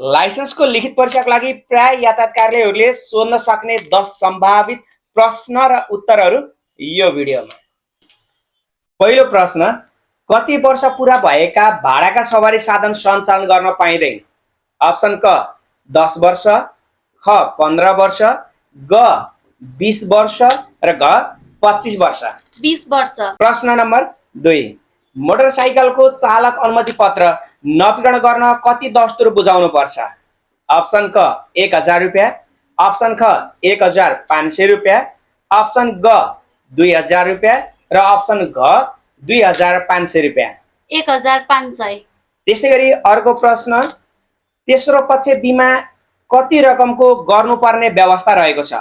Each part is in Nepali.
लाइसेन्सको लिखित परीक्षाको लागि प्राय यातायात कार्यालयहरूले सोध्न सक्ने 10 सम्भावित प्रश्न र उत्तरहरू यो भिडियोमा। पहिलो प्रश्न, कति वर्ष पूरा भएका भाडाका सवारी साधन सञ्चालन गर्न पाइँदैन? अप्सन क 10 वर्ष, ख 15 वर्ष, ग 20 वर्ष र घ 25 वर्ष। 20 वर्ष। प्रश्न नम्बर 2, मोटरसाइकलको चालक अनुमति पत्र नवीकरण गर्न कति दस्तुर बुझाउनु पर्छ? अप्सन क 1000 रुपैयाँ, अप्सन ख 1500 रुपैयाँ, अप्सन ग 2000 रुपैयाँ र अप्सन घ 2500 रुपैयाँ। 1500। त्यसै गरी अर्को प्रश्न, तेस्रो पक्ष बिमा कति रकमको गर्नुपर्ने व्यवस्था रहेको छ?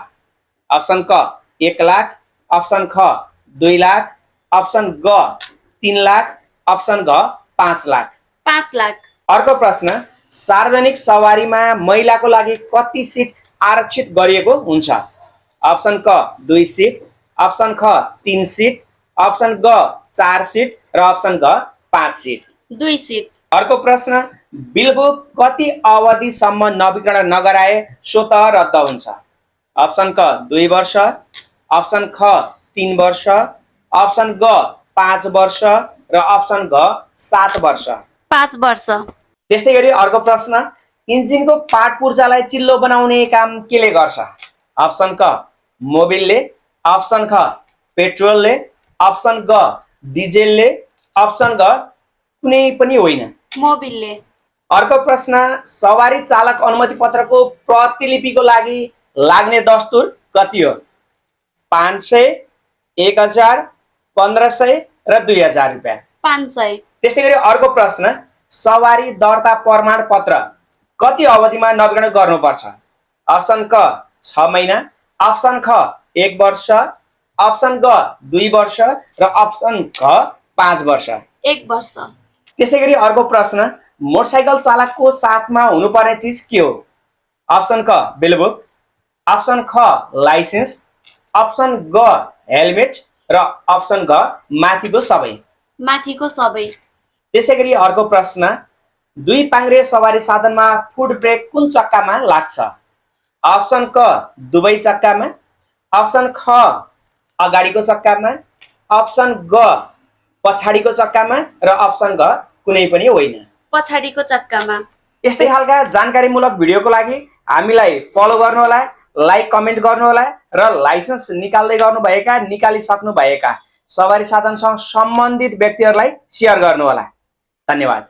अप्सन क 1 लाख, अप्सन ख 2 लाख, अप्सन ग 3 लाख, अप्सन घ 5 लाख। 5 लाख। अर्को प्रश्न, सार्वजनिक सवारीमा महिलाको लागि कति सिट आरक्षित गरिएको हुन्छ? अप्सन क 2 सिट, अप्सन ख 3 सिट, अप्सन ग 4 सिट र अप्सन घ 5 सिट। 2 सिट। अर्को प्रश्न, बिलबुक कति अवधिसम्म नवीकरण नगराए स्वतः रद्द हुन्छ? अप्सन क 2 वर्ष, अप्सन ख 3 वर्ष, अप्सन ग 5 वर्ष र अप्सन घ 7 वर्ष। 5 वर्ष। त्यस्तै गरी अर्को प्रश्न, इन्जिनको पार्ट पूर्जालाई चिल्लो बनाउने काम केले गर्छ? अप्सन क मोबिलले, अप्सन ख पेट्रोलले, अप्सन ग डिजेलले, अप्सन घ कुनै पनि होइन। मोबिलले। अर्को प्रश्न, सवारी चालक अनुमति पत्रको प्रतिलिपिको लागि लाग्ने दस्तुर कति हो? 500, 1000, 1500 र 2000 रुपैयाँ। 500। त्यस्तै गरी अर्को प्रश्न, सवारी दर्ता प्रमाण पत्र कति अवधिमा नवीकरण गर्नुपर्छ? अप्सन क 6 महिना, अप्सन ख 1 वर्ष, अप्सन ग 2 वर्ष र अप्सन घ 5 वर्ष। 1 वर्ष। त्यसै गरी अर्को प्रश्न, मोटरसाइकल चालकको साथमा हुनुपर्ने चिज के हो? अप्सन क बिलबुक, अप्सन ख लाइसेन्स, अप्सन ग हेलमेट र अप्सन घ माथिको सबै। माथिको सबै। त्यसै गरी अर्को प्रश्न, 2 पाङ्ग्रे सवारी साधनमा फुट ब्रेक कुन चक्कामा लाग्छ? अप्सन क दुवै चक्कामा, अप्सन ख अगाडिको चक्कामा, अप्सन ग पछाडिको चक्कामा र अप्सन घ कुनै पनि होइन। पछाडिको चक्कामा। यस्तै खालका जानकारीमूलक भिडियोको लागि हामीलाई फलो गर्नुहोला, लाइक कमेन्ट गर्नुहोला र लाइसेन्स निकाल्दै गर्नुभएका निकालिसक्नु भएका सवारी साधनसँग सम्बन्धित व्यक्तिहरूलाई सेयर गर्नुहोला। धन्यवाद।